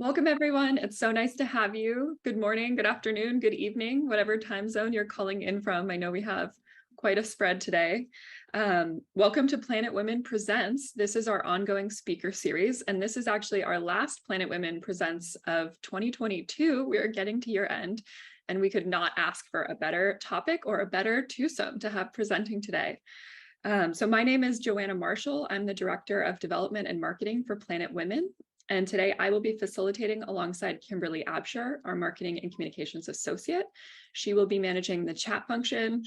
Welcome, everyone. It's so nice to have you. Good morning, good afternoon, good evening, whatever time zone you're calling in from. I know we have quite a spread today. Welcome to Planet Women Presents. This is our ongoing speaker series, and this is actually our last Planet Women Presents of 2022. We are getting to year end, and we could not ask for a better topic or a better twosome to have presenting today. So my name is Joanna Marshall. I'm the Director of Development and Marketing for Planet Women. And today I will be facilitating alongside Kimberly Absher, our Marketing and Communications Associate. She will be managing the chat function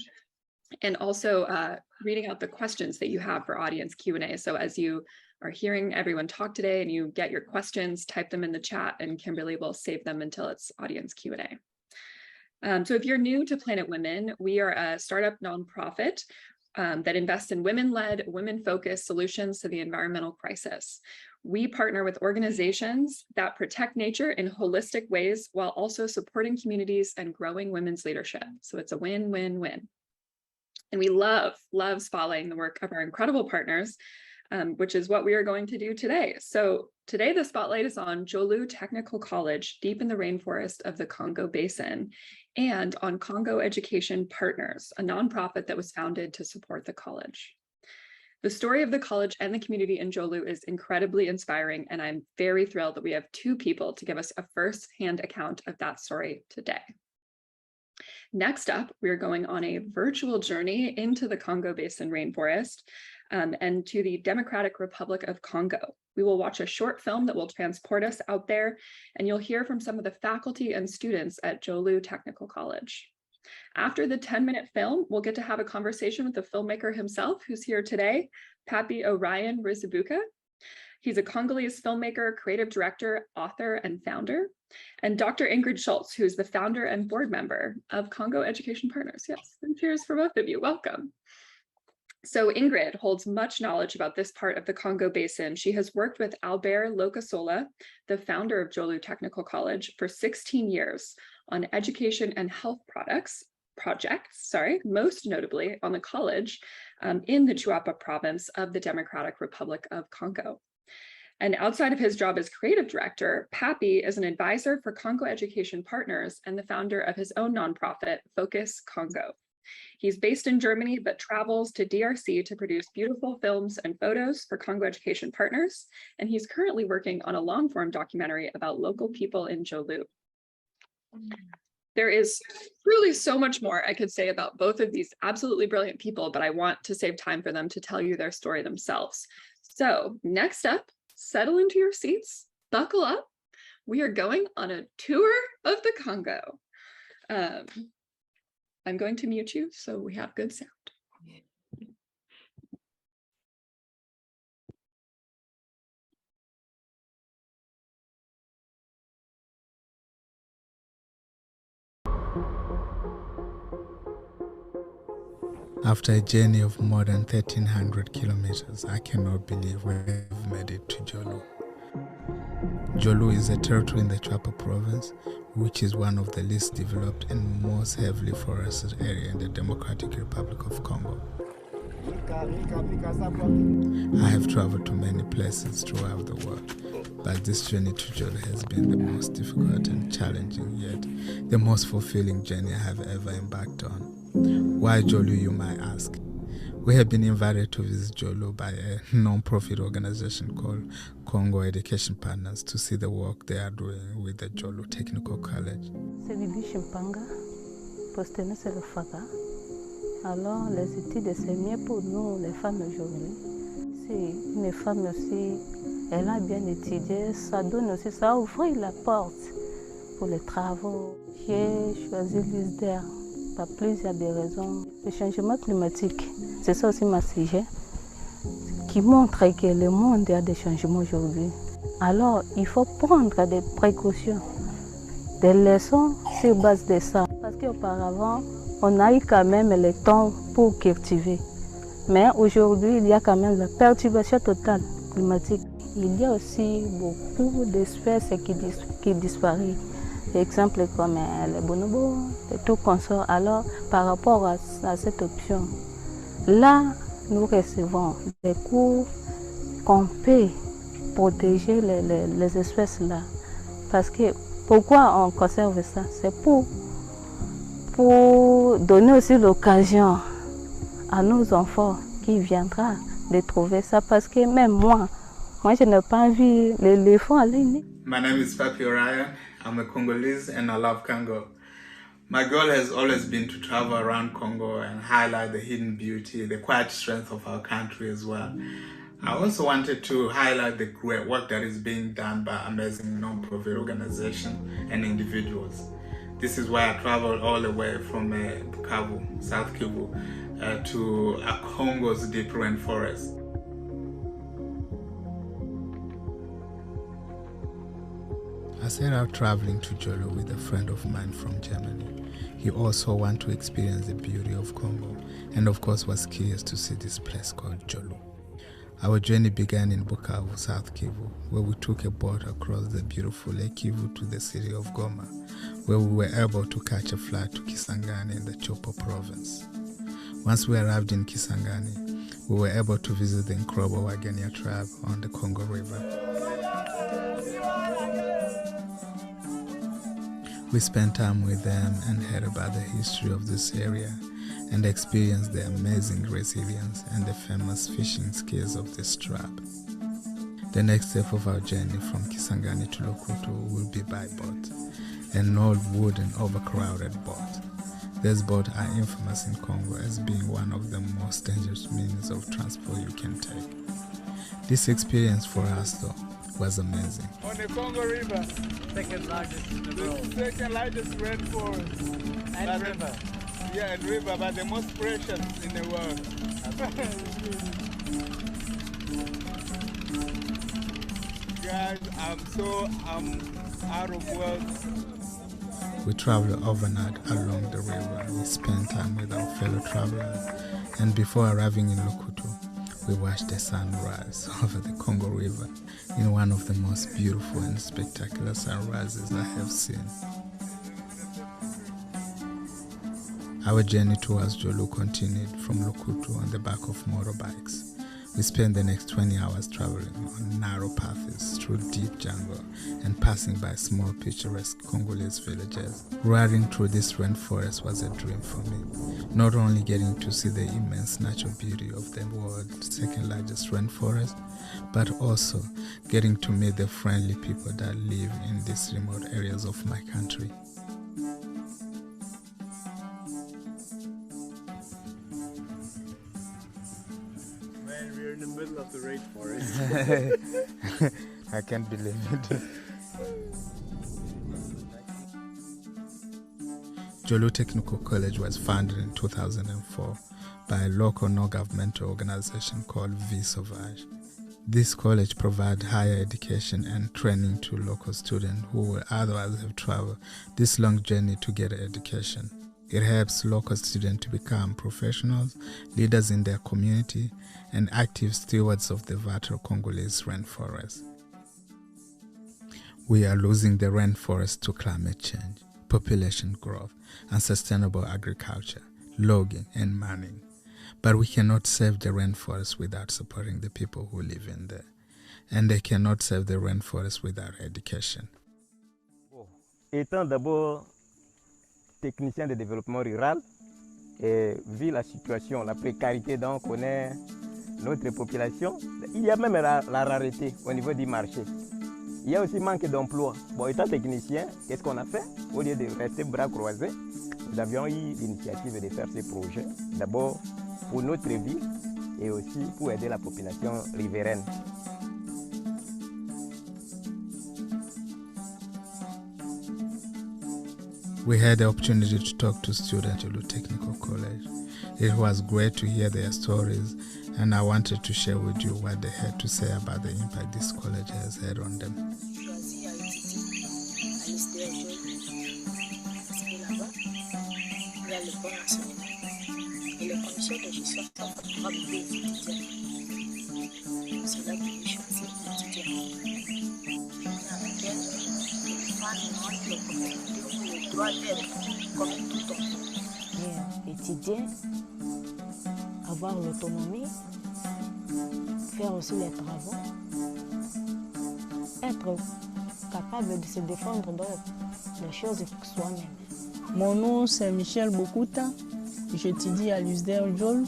and also reading out the questions that you have for audience Q&A. So as you are hearing everyone talk today and you get your questions, type them in the chat and Kimberly will save them until it's audience Q&A. So if you're new to Planet Women, we are a startup nonprofit that invests in women-led, women-focused solutions to the environmental crisis. We partner with organizations that protect nature in holistic ways while also supporting communities and growing women's leadership. So it's a win-win-win. And we love spotlighting the work of our incredible partners, which is what we are going to do today. So today the spotlight is on Jolu Technical College, deep in the rainforest of the Congo Basin, and on Congo Education Partners, a nonprofit that was founded to support the college. The story of the college and the community in Jolu is incredibly inspiring, and I'm very thrilled that we have two people to give us a first-hand account of that story today. Next up, we're going on a virtual journey into the Congo Basin rainforest and to the Democratic Republic of Congo. We will watch a short film that will transport us out there, and you'll hear from some of the faculty and students at Jolu Technical College. After the 10-minute film, we'll get to have a conversation with the filmmaker himself, who's here today, Papi Orion Rizibuka. He's a Congolese filmmaker, creative director, author, and founder. And Dr. Ingrid Schultz, who's the founder and board member of Congo Education Partners. Yes, and cheers for both of you. Welcome. So Ingrid holds much knowledge about this part of the Congo Basin. She has worked with Albert Lokasola, the founder of Jolu Technical College, for 16 years on education and health projects, most notably on the college in the Chuapa province of the Democratic Republic of Congo. And outside of his job as creative director, Papi is an advisor for Congo Education Partners and the founder of his own nonprofit, Focus Congo. He's based in Germany, but travels to DRC to produce beautiful films and photos for Congo Education Partners. And he's currently working on a long-form documentary about local people in Jolu. There is truly so much more I could say about both of these absolutely brilliant people, but I want to save time for them to tell you their story themselves. So next up, settle into your seats, buckle up. We are going on a tour of the Congo. I'm going to mute you so we have good sound. After a journey of more than 1,300 kilometers, I cannot believe we've made it to Jolu. Jolu is a territory in the Chuapa province, which is one of the least developed and most heavily forested area in the Democratic Republic of Congo. I have traveled to many places throughout the world, but this journey to Jolu has been the most difficult and challenging, yet the most fulfilling journey I have ever embarked on. Why Jolu, you might ask? We have been invited to visit Jolu by a non-profit organization called Congo Education Partners to see the work they are doing with the Jolu Technical College. C'est Bibi Chimpanga, postenu c'est le FACA. Alors les études c'est mieux pour nous les femmes aujourd'hui. Si une femme aussi, elle a bien étudié, ça donne aussi, ça ouvre la porte pour les travaux. J'ai choisi l'USDR. Par plusieurs des raisons. Le changement climatique, c'est ça aussi ma sujet, qui montre que le monde a des changements aujourd'hui. Alors, il faut prendre des précautions, des leçons sur base de ça. Parce qu'auparavant, on a eu quand même le temps pour cultiver. Mais aujourd'hui, il y a quand même la perturbation totale climatique. Il y a aussi beaucoup d'espèces qui disparaissent. Exemples comme les bonobos, et tout consort. Alors, par rapport à cette option, là, nous recevons des cours qu'on peut protéger les espèces-là. Parce que pourquoi on conserve ça? C'est pour donner aussi l'occasion à nos enfants qui viendront de trouver ça. Parce que même moi je n'ai pas vu l'éléphant à l'île. My name is Papi Orion. I'm a Congolese and I love Congo. My goal has always been to travel around Congo and highlight the hidden beauty, the quiet strength of our country as well. I also wanted to highlight the great work that is being done by amazing non-profit organizations and individuals. This is why I traveled all the way from Bukavu, South Kivu, to Congo's deep rainforest. I set out traveling to Jolo with a friend of mine from Germany. He also wanted to experience the beauty of Congo and of course was curious to see this place called Jolo. Our journey began in Bukavu, South Kivu, where we took a boat across the beautiful Lake Kivu to the city of Goma, where we were able to catch a flight to Kisangani in the Chopo province. Once we arrived in Kisangani, we were able to visit the Nkrobo Wagenia tribe on the Congo River. We spent time with them and heard about the history of this area and experienced the amazing resilience and the famous fishing skills of this tribe. The next step of our journey from Kisangani to Lokuto will be by boat, an old wooden overcrowded boat. These boats are infamous in Congo as being one of the most dangerous means of transport you can take. This experience for us though was amazing. On the Congo River, second largest in the world. Second largest rainforest. And river. Yeah, and river, but the most precious in the world. Guys, I'm out of words. We traveled overnight along the river. We spent time with our fellow travelers, and before arriving in Lokuto, we watched the sun rise over the Congo River in one of the most beautiful and spectacular sunrises I have seen. Our journey towards Jolo continued from Lokuto on the back of motorbikes. We spent the next 20 hours traveling on narrow paths through deep jungle and passing by small picturesque Congolese villages. Riding through this rainforest was a dream for me, not only getting to see the immense natural beauty of the world's second largest rainforest, but also getting to meet the friendly people that live in these remote areas of my country. We're in the middle of the rainforest. I can't believe it. Jolo Technical College was founded in 2004 by a local non-governmental organization called Vie Sauvage. This college provides higher education and training to local students who would otherwise have traveled this long journey to get an education. It helps local students to become professionals, leaders in their community, and active stewards of the vital Congolese rainforest. We are losing the rainforest to climate change, population growth, unsustainable agriculture, logging, and mining. But we cannot save the rainforest without supporting the people who live in there. And they cannot save the rainforest without education. Étant d'abord technicien de développement rural, et vu la situation, la précarité dont connaît notre population, il y a même la rareté au niveau du marché. Il y a aussi manque d'emploi. Bon, étant technicien, qu'est-ce qu'on a fait? Au lieu de rester bras croisés, nous avions eu l'initiative de faire ces projets. D'abord pour notre ville et aussi pour aider la population riveraine. We had the opportunity to talk to students at Jolo Technical College. It was great to hear their stories, and I wanted to share with you what they had to say about the impact this college has had on them. Étudier, avoir l'autonomie, faire aussi les travaux, être capable de se défendre de les choses soi-même. Mon nom c'est Michel Bokuta, j'étudie à l'USDR Jol,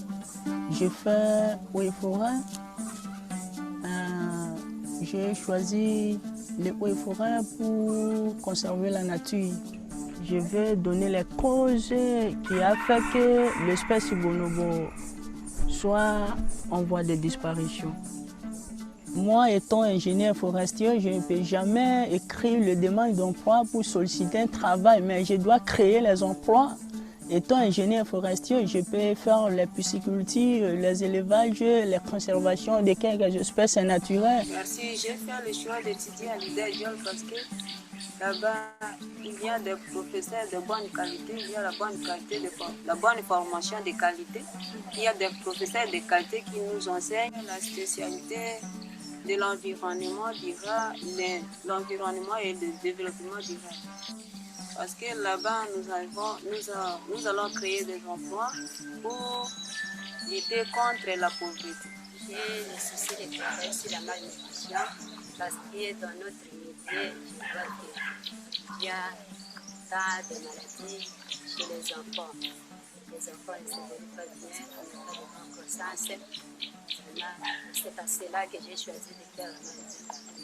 j'ai fait eaux et forêts. J'ai choisi les eaux et forêts pour conserver la nature. Je vais donner les causes qui a fait que l'espèce bonobo soit en voie de disparition. Moi, étant ingénieur forestier, je ne peux jamais écrire le demande d'emploi pour solliciter un travail, mais je dois créer les emplois. Étant ingénieur forestier, je peux faire les piscicultures, les élevages, les conservations de quelques espèces naturelles. Merci, j'ai fait le choix d'étudier à l'UDEJOL parce que là-bas, il y a des professeurs de bonne qualité, il y a la bonne formation de qualité, il y a des professeurs de qualité qui nous enseignent la spécialité de l'environnement durable, l'environnement et le développement durable. Parce que là-bas, nous allons créer des emplois pour lutter contre la pauvreté. J'ai le souci de travailler sur la malnutrition parce que dans notre milieu, je vois qu'il y a tas de maladies chez les enfants. Les enfants ne se développent pas bien, on n'a pas de bonne croissance. C'est à cela que j'ai choisi de faire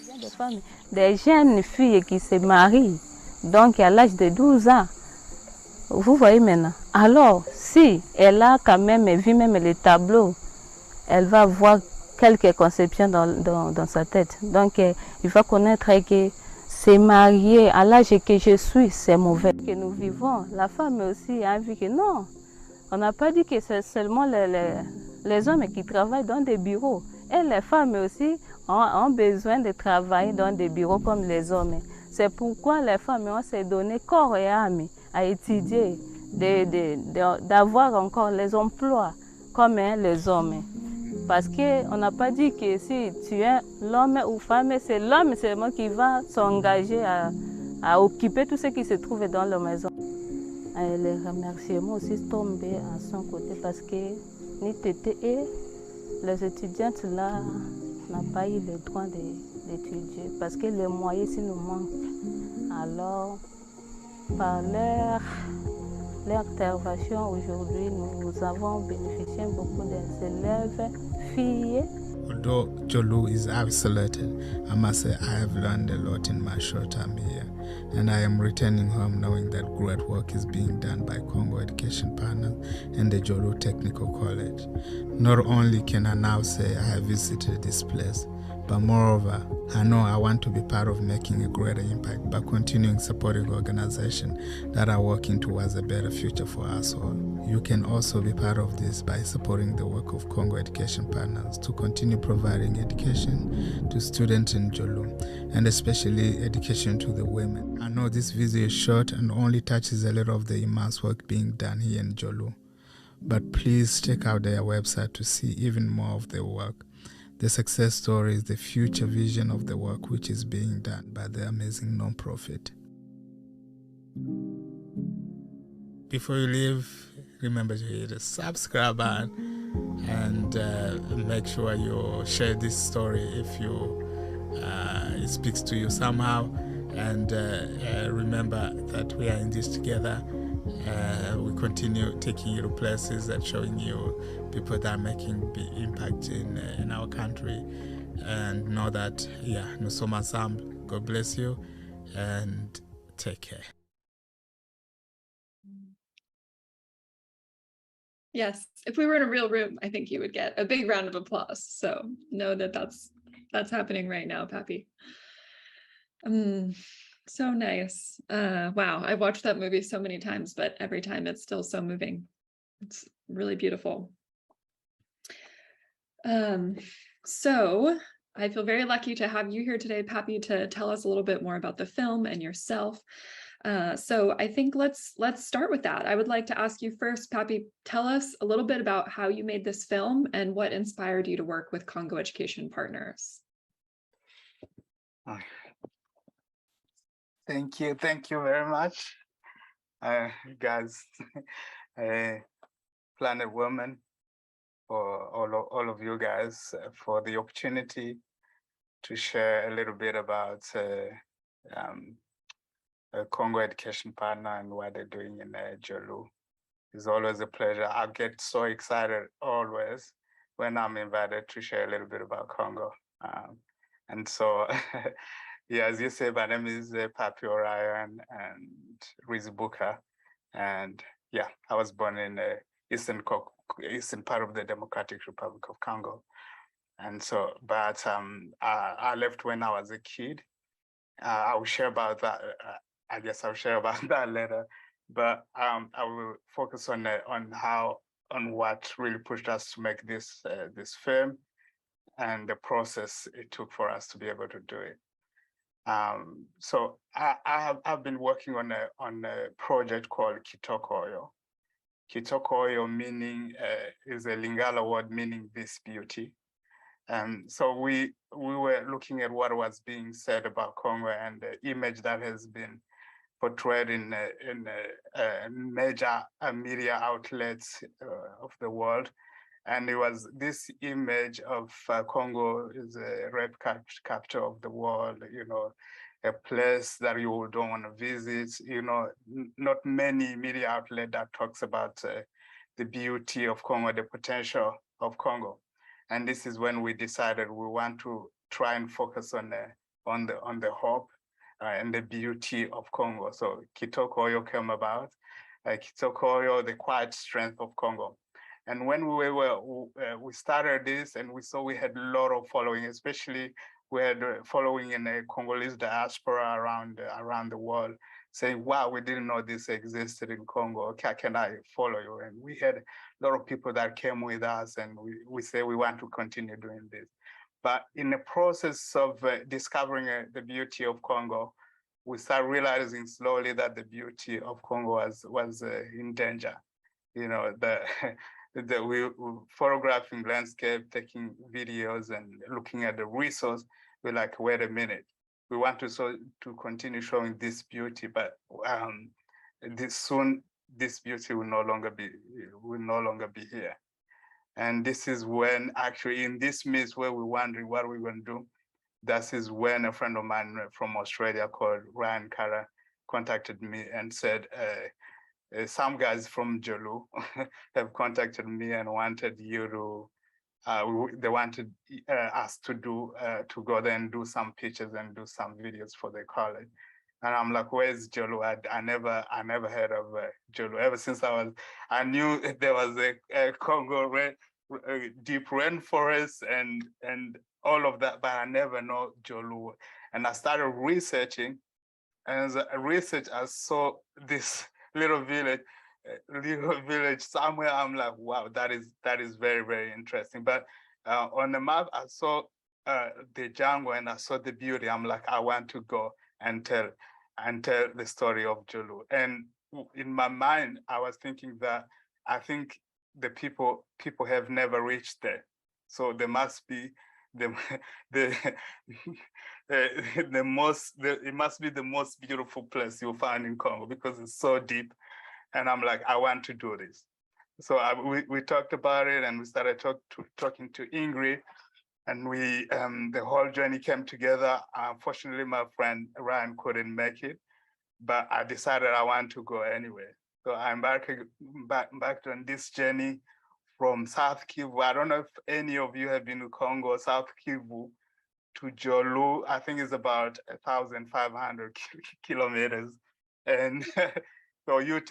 la maladie. Des jeunes filles qui se marient, donc à l'âge de 12 ans. Vous voyez maintenant. Alors, si elle a quand même vu même les tableaux, elle va voir quelques conceptions dans sa tête. Donc, il va connaître que se marier à l'âge que je suis, c'est mauvais. Que nous vivons, la femme aussi a envie que non. On n'a pas dit que c'est seulement les hommes qui travaillent dans des bureaux. Et les femmes aussi ont besoin de travailler dans des bureaux comme les hommes. C'est pourquoi les femmes ont se donné corps et âme à étudier, d'avoir encore les emplois comme les hommes. Parce qu'on n'a pas dit que si tu es l'homme ou femme, c'est l'homme seulement qui va s'engager à occuper tout ce qui se trouve dans la maison. Et les remerciements aussi tombés à son côté parce que Nitete et les étudiantes là n'ont pas eu le droit d'étudier parce que les moyens nous manquent. Alors, par leur intervention aujourd'hui, nous avons bénéficié beaucoup des élèves, filles. Although Jolu is isolated, I must say I have learned a lot in my short time here, and I am returning home knowing that great work is being done by Congo Education Partners and the Jolu Technical College. Not only can I now say I have visited this place, but moreover, I know I want to be part of making a greater impact by continuing supporting organizations that are working towards a better future for us all. You can also be part of this by supporting the work of Congo Education Partners to continue providing education to students in Jolu, and especially education to the women. I know this video is short and only touches a little of the immense work being done here in Jolu, but please check out their website to see even more of their work. The success story is the future vision of the work which is being done by the amazing non-profit. Before you leave, remember to hit the subscribe button and make sure you share this story if it speaks to you somehow. And remember that we are in this together. We continue taking you to places and showing you people that are making big impact in our country. And know that, nous sommes ensemble. God bless you and take care. Yes, if we were in a real room, I think you would get a big round of applause. So know that that's happening right now, Pappy. So nice. Wow, I've watched that movie so many times, but every time it's still so moving. It's really beautiful. So I feel very lucky to have you here today, Pappy, to tell us a little bit more about the film and yourself. So I think let's start with that. I would like to ask you first, Pappy, tell us a little bit about how you made this film and what inspired you to work with Congo Education Partners. Thank you very much, guys. Planet Women, for all of you guys, for the opportunity to share a little bit about a Congo education partner and what they're doing in Jolu. It's always a pleasure. I get so excited always when I'm invited to share a little bit about Congo. And so, yeah, as you say, my name is Papi Orion and Rizibuka. And yeah, I was born in the eastern part of the Democratic Republic of Congo. And so, but I left when I was a kid. I will share about that. I guess I'll share about that later. But I will focus on what really pushed us to make this film and the process it took for us to be able to do it. So I've been working on a project called Kitokoyo. Kitokoyo meaning is a Lingala word meaning this beauty. So we were looking at what was being said about Congo and the image that has been portrayed in major media outlets of the world. And it was this image of Congo is a red capture of the world, you know, a place that you don't want to visit, you know, not many media outlet that talks about the beauty of Congo, the potential of Congo. And this is when we decided we want to try and focus on the hope and the beauty of Congo. So Kitokoyo came about. Kitokoyo, the quiet strength of Congo. And when we started this, and we saw we had a lot of following, especially we had following in the Congolese diaspora around the world, saying, "Wow, we didn't know this existed in Congo. Can I follow you?" And we had a lot of people that came with us, and we say we want to continue doing this. But in the process of discovering the beauty of Congo, we start realizing slowly that the beauty of Congo was in danger. You know, we photographing landscape, taking videos, and looking at the resource. We're like, wait a minute, we want to continue showing this beauty, but this beauty will no longer be here. And this is when actually in this midst where we're wondering what we're going to do, that is when a friend of mine from Australia called Ryan Carter contacted me and said, some guys from Jolu have contacted me and wanted you to, they wanted us to go there and do some pictures and do some videos for the college. And I'm like, where's Jolu? I never heard of Jolu. Ever since I knew there was a Congo deep rainforest and all of that, but I never know Jolu. And I started researching, and as I researched, I saw this little village somewhere. I'm like, wow, that is very, very interesting. But on the map, I saw the jungle and I saw the beauty. I'm like, I want to go and tell the story of Jolu. And in my mind, I was thinking that I think the people have never reached there, so there must be it must be the most beautiful place you'll find in Congo because it's so deep. And I'm like, I want to do this. So we talked about it, and we started talking to Ingrid, and the whole journey came together. Unfortunately, my friend Ryan couldn't make it, but I decided I want to go anyway. So I'm back on this journey from South Kivu. I don't know if any of you have been to Congo, South Kivu to Jolu. I think it's about 1,500 kilometers. And so you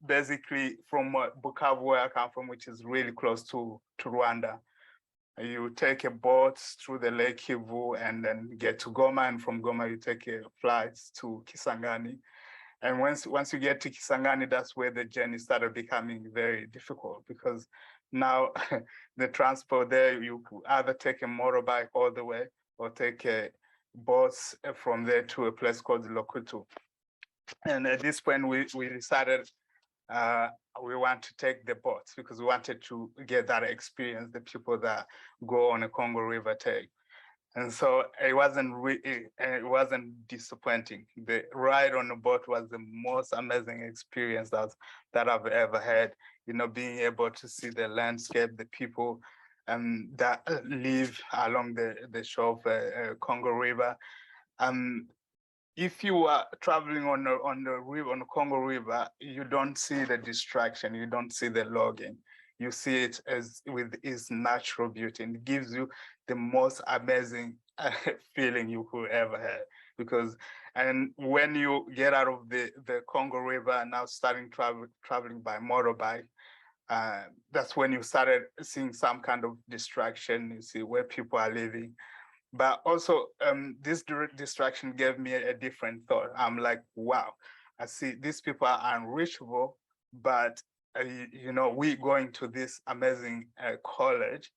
basically from Bukavu, where I come from, which is really close to Rwanda. You take a boat through the Lake Kivu and then get to Goma, and from Goma you take a flight to Kisangani. And once you get to Kisangani, that's where the journey started becoming very difficult, because now the transport there, you either take a motorbike all the way or take a bus from there to a place called Lokutu. And at this point, we decided we want to take the boats because we wanted to get that experience the people that go on a Congo River take. And so it wasn't disappointing. The ride on the boat was the most amazing experience that I've ever had. You know, being able to see the landscape, the people that live along the shore of Congo River. if you are traveling on the river, on the Congo River, you don't see the distraction, you don't see the logging. You see it as with its natural beauty, and it gives you the most amazing feeling you could ever have. Because, and when you get out of the Congo River and now starting traveling by motorbike, that's when you started seeing some kind of distraction. You see where people are living. But also, this distraction gave me a different thought. I'm like, wow, I see these people are unreachable, but you know, we going to this amazing college,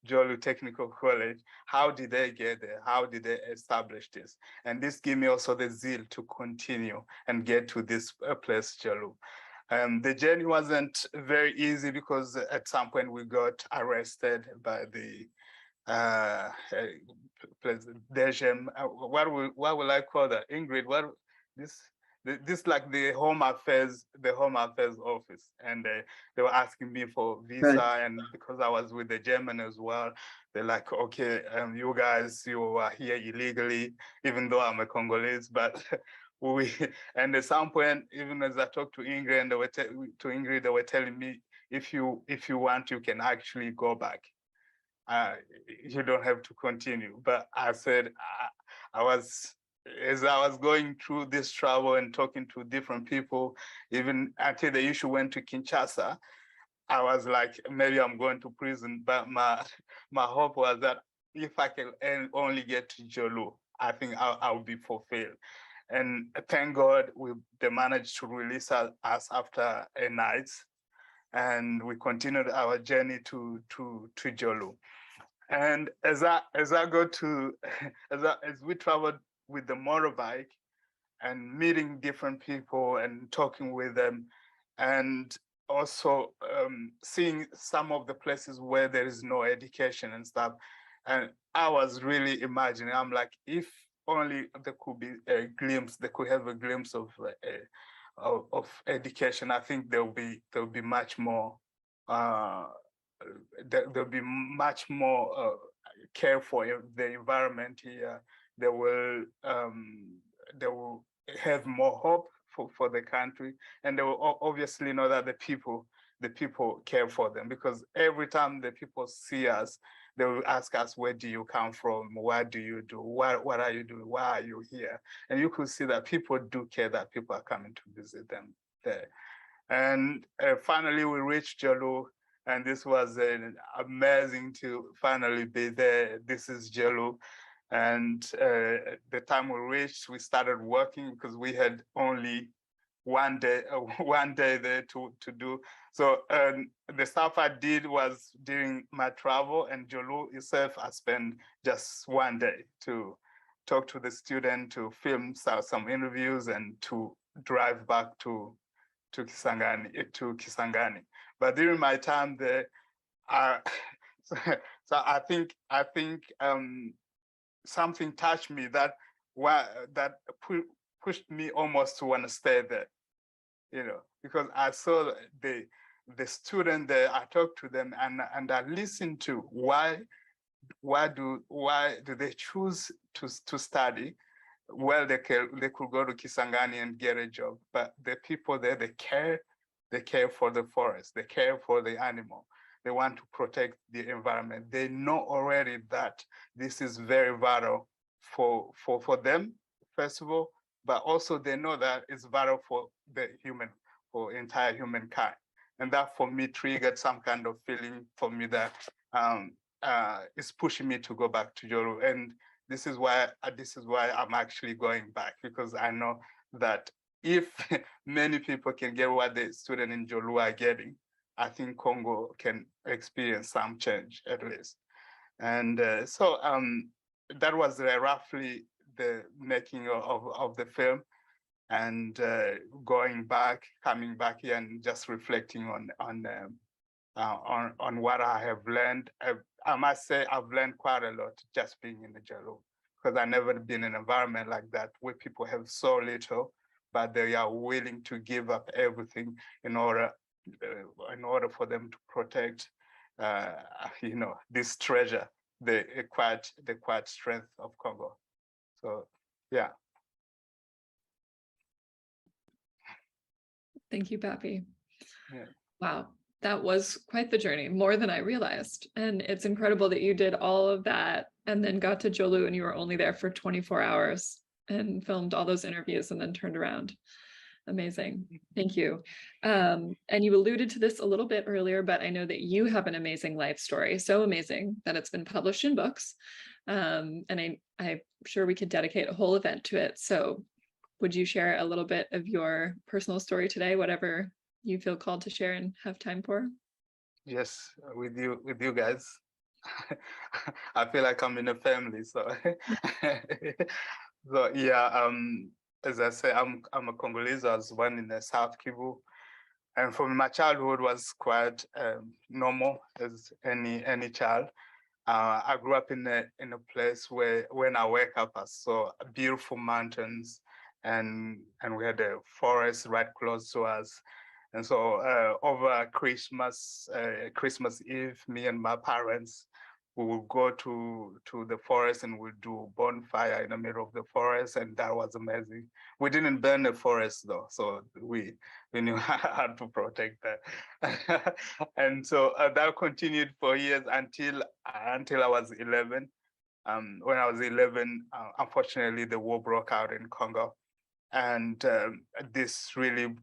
Jolu Technical College. How did they get there? How did they establish this? And this gave me also the zeal to continue and get to this place, Jolu. The journey wasn't very easy because at some point we got arrested by the Dejem, what will I call that? Ingrid, what this like the Home Affairs office, and they were asking me for visa, right. And because I was with the German as well, they're like, okay, you guys, you are here illegally, even though I'm a Congolese, but and at some point, even as I talked to Ingrid, and they were telling me, if you want, you can actually go back. You don't have to continue. But I said, as I was going through this travel and talking to different people, even until the issue went to Kinshasa, I was like, maybe I'm going to prison. But my hope was that if I can only get to Jolu, I think I'll be fulfilled. And thank God they managed to release us after a night, and we continued our journey to Jolu. And as I go to, as we traveled with the motorbike and meeting different people and talking with them, and also seeing some of the places where there is no education and stuff. And I was really imagining, I'm like, if only there could be a glimpse, they could have a glimpse of education, I think there'll be much more. There'll be much more care for the environment here. They will have more hope for the country, and they will obviously know that the people care for them, because every time the people see us, they will ask us, where do you come from? What do you do? What are you doing? Why are you here? And you could see that people do care that people are coming to visit them there. And finally, we reached Jolu. And this was amazing to finally be there. This is Jolu. And the time we reached, we started working because we had only one day there to do. So the stuff I did was during my travel, and Jolu itself, I spent just one day to talk to the student, to film some interviews, and to drive back to Kisangani. But during my time there, so I think something touched me that pushed me almost to want to stay there, you know, because I saw the student there. I talked to them and I listened to why do they choose to study. Well, they could go to Kisangani and get a job, but the people there, they care for the forest, they care for the animal, they want to protect the environment. They know already that this is very vital for them, first of all, but also they know that it's vital for entire humankind. And that for me triggered some kind of feeling for me that is pushing me to go back to Jolu. And this is why I'm actually going back, because I know that if many people can get what the students in Jolu are getting, I think Congo can experience some change at least. And so that was roughly the making of the film, and coming back here and just reflecting on what I have learned. I must say I've learned quite a lot just being in the Jolu, because I've never been in an environment like that where people have so little, but they are willing to give up everything in order for them to protect, you know, this treasure, the quiet strength of Congo. So, yeah. Thank you, Pappy. Yeah. Wow, that was quite the journey, more than I realized. And it's incredible that you did all of that and then got to Jolu and you were only there for 24 hours and filmed all those interviews and then turned around. Amazing. Thank you. And you alluded to this a little bit earlier, but I know that you have an amazing life story, so amazing that it's been published in books. And I'm sure we could dedicate a whole event to it. So would you share a little bit of your personal story today, whatever you feel called to share and have time for? Yes, with you guys. I feel like I'm in a family, so so yeah. As I say, I'm a Congolese. I was born in the South Kivu, and from my childhood was quite normal as any child. I grew up in a place where when I wake up, I saw beautiful mountains, and we had a forest right close to us. And so over Christmas Eve, me and my parents, we would go to the forest and we'd do bonfire in the middle of the forest, and that was amazing. We didn't burn the forest though, so we knew how to protect that. And so that continued for years until I was 11. When I was 11, unfortunately, the war broke out in Congo, and this really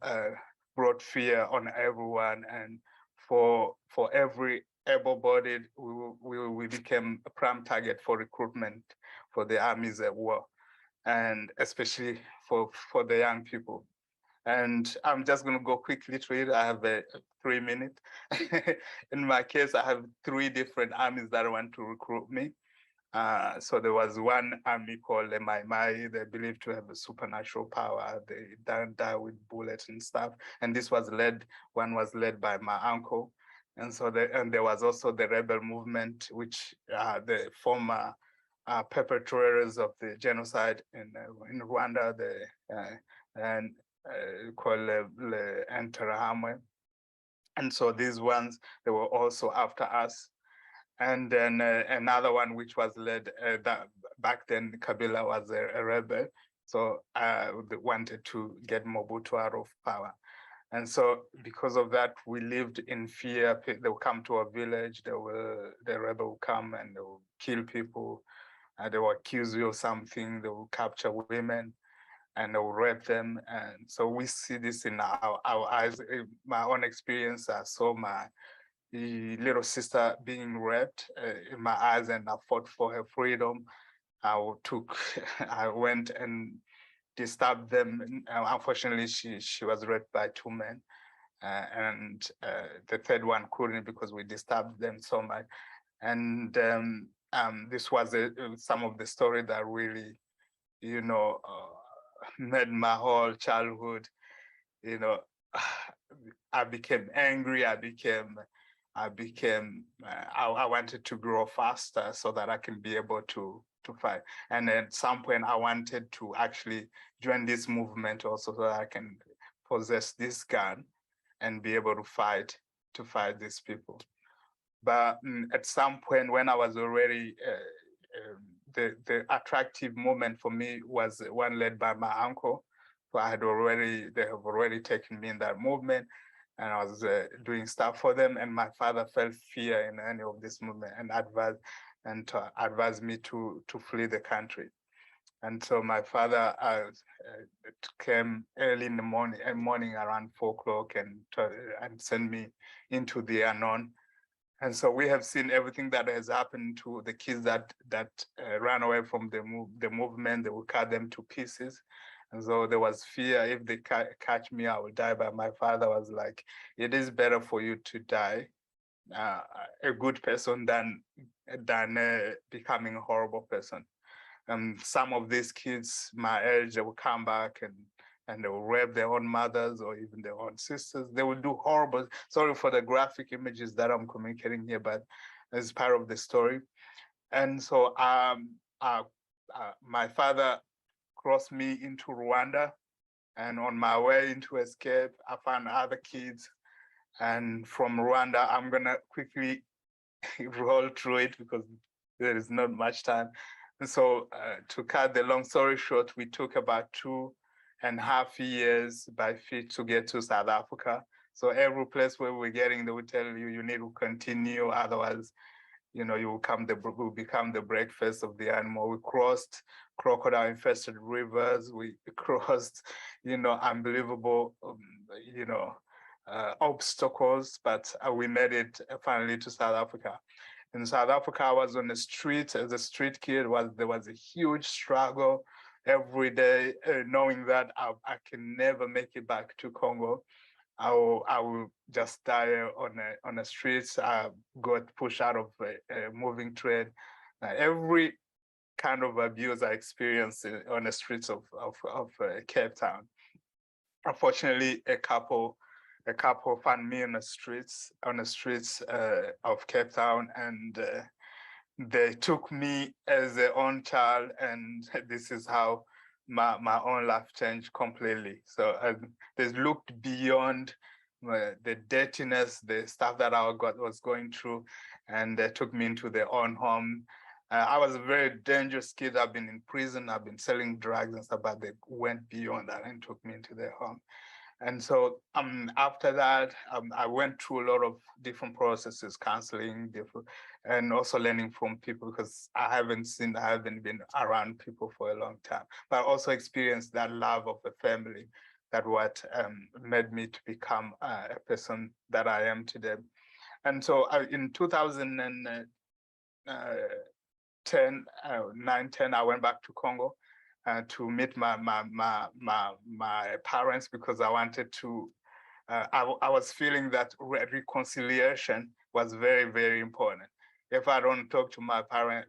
brought fear on everyone, and for every able-bodied, we became a prime target for recruitment for the armies at war, and especially for the young people. And I'm just going to go quickly through it. I have 3 minutes. In my case, I have 3 different armies that want to recruit me. So there was one army called the Mai Mai. They believed to have a supernatural power. They don't die with bullets and stuff. And this was one was led by my uncle. And so there was also the rebel movement, which the former perpetrators of the genocide in Rwanda, called the Interahamwe. And so these ones, they were also after us. And then another one which was led back then, Kabila was a rebel. So they wanted to get Mobutu out of power. And so because of that, we lived in fear. They will come to our village, the rebel will come and they will kill people. They will accuse you of something, they will capture women and they will rape them. And so we see this in our eyes. In my own experience, I saw my little sister being raped in my eyes, and I fought for her freedom. I went and disturbed them. Unfortunately, she was raped by 2 men, and the third one couldn't because we disturbed them so much. And this was some of the story that really, made my whole childhood. I became angry. I wanted to grow faster so that I can be able to fight. And at some point I wanted to actually join this movement also so that I can possess this gun and be able to fight these people. But at some point when I was already, the attractive movement for me was one led by my uncle. So they have already taken me in that movement, and I was doing stuff for them. And my father felt fear in any of this movement and advised me to flee the country. And so my father came early in the morning around 4 o'clock and sent me into the unknown. And so we have seen everything that has happened to the kids that ran away from the movement. They will cut them to pieces. And so there was fear, if they catch me, I will die. But my father was like, it is better for you to die a good person than becoming a horrible person. Some of these kids my age, they will come back and they will rape their own mothers or even their own sisters. They will do horrible. Sorry for the graphic images that I'm communicating here, but it's part of the story. And so my father crossed me into Rwanda, and on my way into escape, I found other kids. And from Rwanda, I'm gonna quickly roll through it because there is not much time. And so to cut the long story short, we took about 2 and half years by feet to get to South Africa. So every place where we're getting, they will tell you, you need to continue, otherwise, you know, you will become the breakfast of the animal. We crossed crocodile-infested rivers. We crossed, you know, unbelievable, you know, obstacles, but we made it finally to South Africa. In South Africa, I was on the street as a street kid. There was a huge struggle every day, knowing that I can never make it back to Congo. I will just die on the streets. I got pushed out of a moving train. Every kind of abuse I experienced on the streets of Cape Town. Unfortunately, a couple found me on the streets of Cape Town, and they took me as their own child, and this is how my own life changed completely. So they looked beyond the dirtiness, the stuff that I was going through, and they took me into their own home. I was a very dangerous kid. I've been in prison, I've been selling drugs and stuff, but they went beyond that and took me into their home. And so after that, I went through a lot of different processes, counseling, and also learning from people, because I haven't been around people for a long time, but I also experienced that love of the family, that what made me to become a person that I am today. And so in 2010, 9-10, I went back to Congo to meet my parents, because I wanted to, I was feeling that reconciliation was very, very important. If I don't talk to my father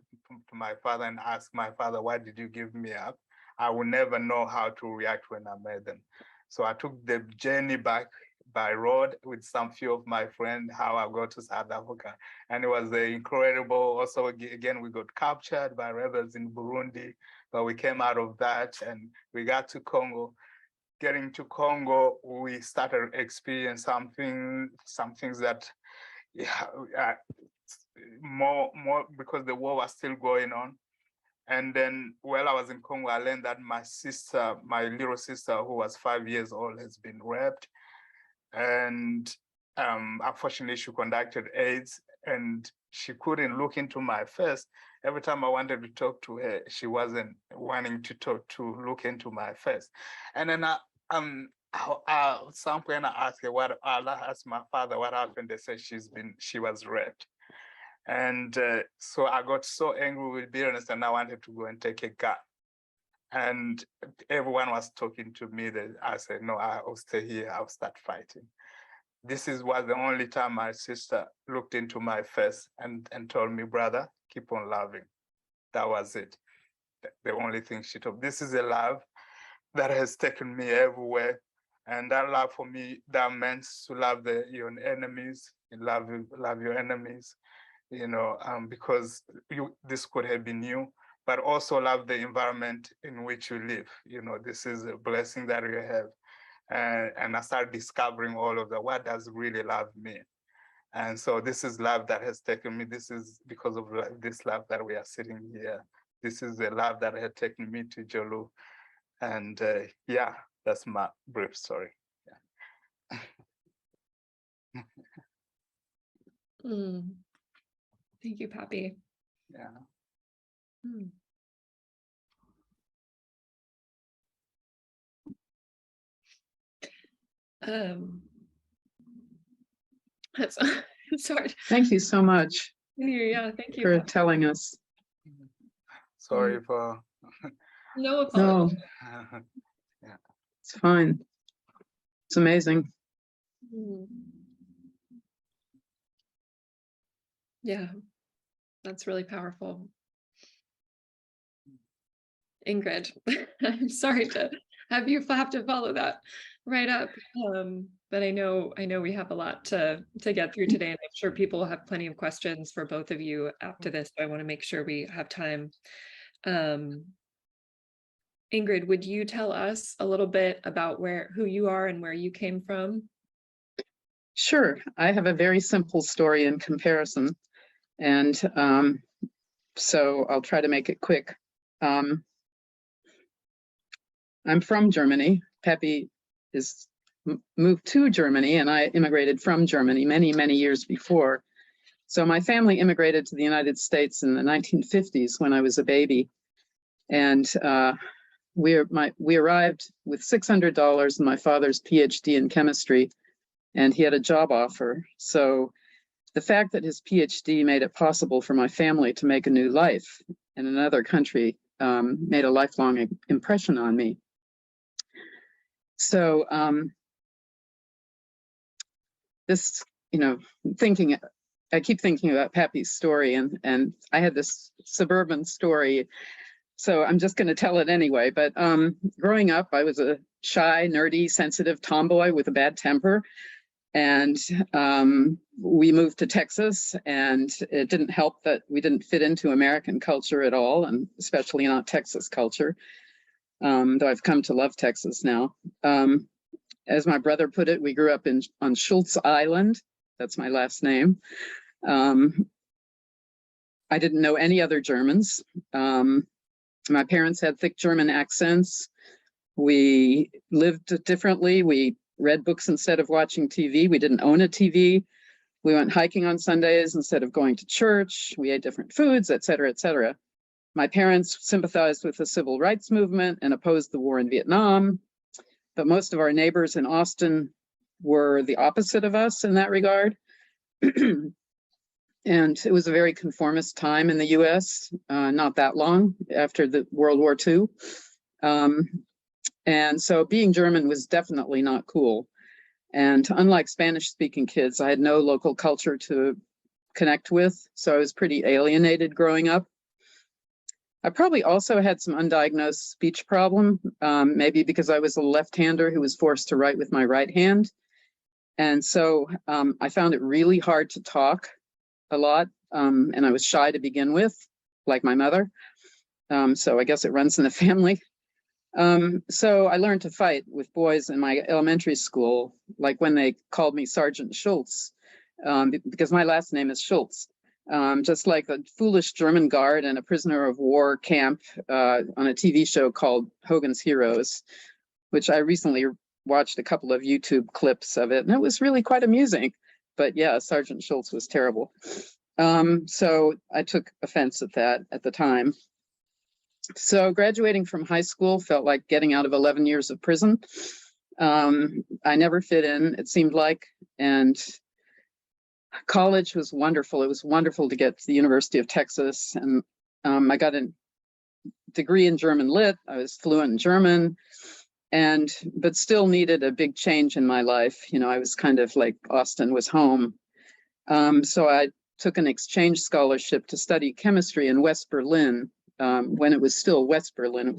and ask my father, why did you give me up? I will never know how to react when I met them. So I took the journey back by road with some few of my friends, how I got to South Africa. And it was incredible. Also, again, we got captured by rebels in Burundi, but we came out of that and we got to Congo. Getting to Congo, we started experiencing some things that, more because the war was still going on. And then while I was in Congo, I learned that my little sister, who was 5 years old, has been raped. And unfortunately, she conducted AIDS, and she couldn't look into my face. Every time I wanted to talk to her, she wasn't wanting to look into my face. And then at some point I asked my father what happened. They said she was raped. And so I got so angry with bitterness, and I wanted to go and take a gun. And everyone was talking to me. I said, no, I'll stay here, I'll start fighting. This was the only time my sister looked into my face and told me, brother, keep on loving. That was it. The only thing she told. This is a love that has taken me everywhere. And that love for me, that meant to love your enemies, love your enemies, you know, because this could have been you, but also love the environment in which you live. You know, this is a blessing that you have. And I started discovering all of that. What does really love mean? And so this is love that has taken me. This is because of this love that we are sitting here. This is the love that had taken me to Jolu. And yeah, that's my brief story. Yeah. Thank you, Papi. Yeah. It's hard. Thank you so much. Yeah, thank you for telling us. Sorry for. No apology. No. Yeah. It's fine. It's amazing. Yeah, that's really powerful. Ingrid, I'm sorry to have you have to follow that right up. But I know we have a lot to get through today, and I'm sure people will have plenty of questions for both of you after this. So I want to make sure we have time. Ingrid, would you tell us a little bit about who you are and where you came from? Sure. I have a very simple story in comparison. And so I'll try to make it quick. I'm from Germany. Pepe is moved to Germany, and I immigrated from Germany many, many years before. So my family immigrated to the United States in the 1950s when I was a baby. And we arrived with $600 and my father's PhD in chemistry, and he had a job offer. So the fact that his PhD made it possible for my family to make a new life in another country made a lifelong impression on me. So this, I keep thinking about Pappy's story, and I had this suburban story, so I'm just going to tell it anyway. But growing up, I was a shy, nerdy, sensitive tomboy with a bad temper. And we moved to Texas, and it didn't help that we didn't fit into American culture at all, and especially not Texas culture, though I've come to love Texas now. As my brother put it, we grew up on Schultz Island. That's my last name. I didn't know any other Germans. My parents had thick German accents. We lived differently. We read books instead of watching TV. We didn't own a TV. We went hiking on Sundays instead of going to church. We ate different foods, et cetera, et cetera. My parents sympathized with the civil rights movement and opposed the war in Vietnam. But most of our neighbors in Austin were the opposite of us in that regard. And it was a very conformist time in the US, not that long after the World War II. And so being German was definitely not cool. And unlike Spanish-speaking kids, I had no local culture to connect with, so I was pretty alienated growing up. I probably also had some undiagnosed speech problem, maybe because I was a left-hander who was forced to write with my right hand. And so I found it really hard to talk a lot, and I was shy to begin with, like my mother. So I guess it runs in the family. So I learned to fight with boys in my elementary school, like when they called me Sergeant Schultz, because my last name is Schultz. Just like a foolish German guard in a prisoner of war camp on a TV show called Hogan's Heroes, which I recently watched a couple of YouTube clips of it, and it was really quite amusing. But yeah, Sergeant Schultz was terrible. So I took offense at that at the time. So graduating from high school felt like getting out of 11 years of prison. I never fit in, it seemed like, and college was wonderful. It was wonderful to get to the University of Texas, and I got a degree in German Lit. I was fluent in German, but still needed a big change in my life. I was kind of like Austin was home. So I took an exchange scholarship to study chemistry in West Berlin. When it was still West Berlin,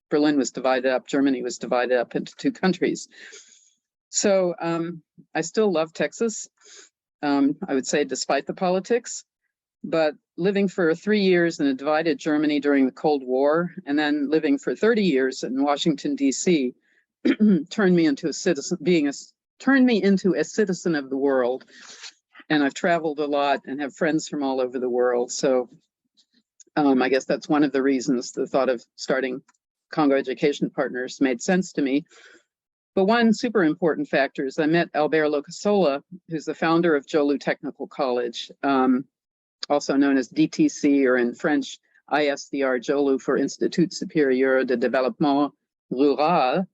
Berlin was divided up, Germany was divided up into two countries. So I still love Texas, I would say, despite the politics, but living for 3 years in a divided Germany during the Cold War, and then living for 30 years in Washington, D.C., turned me into a citizen of the world. And I've traveled a lot and have friends from all over the world. So I guess that's one of the reasons the thought of starting Congo Education Partners made sense to me. But one super important factor is I met Albert Locasola, who's the founder of Jolu Technical College, also known as DTC, or in French, ISDR Jolu for Institut Supérieur de Développement Rural.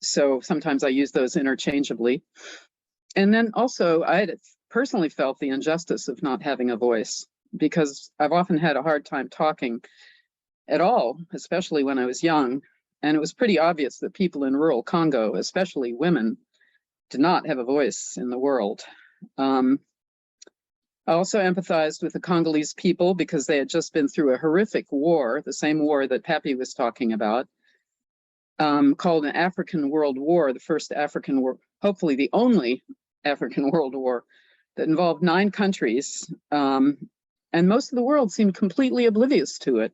So sometimes I use those interchangeably. And then also I had personally felt the injustice of not having a voice, because I've often had a hard time talking at all, especially when I was young. And it was pretty obvious that people in rural Congo, especially women, did not have a voice in the world. I also empathized with the Congolese people because they had just been through a horrific war, the same war that Pappy was talking about, called an African World War, the first African war, hopefully the only African World War, that involved 9 countries. And most of the world seemed completely oblivious to it.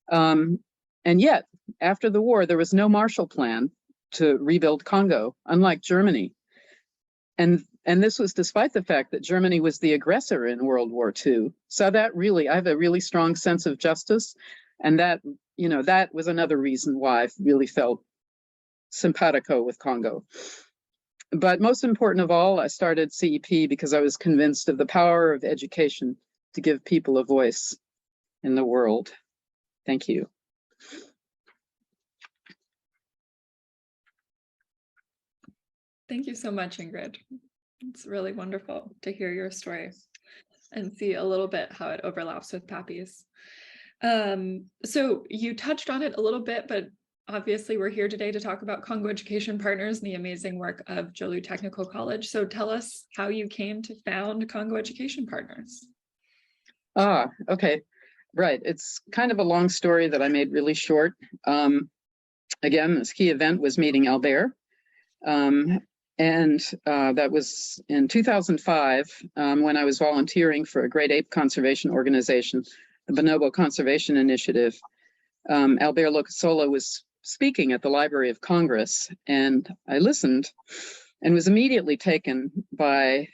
And yet, after the war, there was no Marshall Plan to rebuild Congo, unlike Germany. And this was despite the fact that Germany was the aggressor in World War II. So that really, I have a really strong sense of justice. And that, you know, that was another reason why I really felt simpatico with Congo. But most important of all, I started CEP because I was convinced of the power of education to give people a voice in the world. Thank you. Thank you so much, Ingrid. It's really wonderful to hear your story and see a little bit how it overlaps with Pappy's. So you touched on it a little bit, but obviously we're here today to talk about Congo Education Partners and the amazing work of Jolu Technical College. So tell us how you came to found Congo Education Partners. Okay. Right. It's kind of a long story that I made really short. Again, this key event was meeting Albert. That was in 2005 when I was volunteering for a great ape conservation organization, the Bonobo Conservation Initiative. Albert Locasola was speaking at the Library of Congress, and I listened and was immediately taken by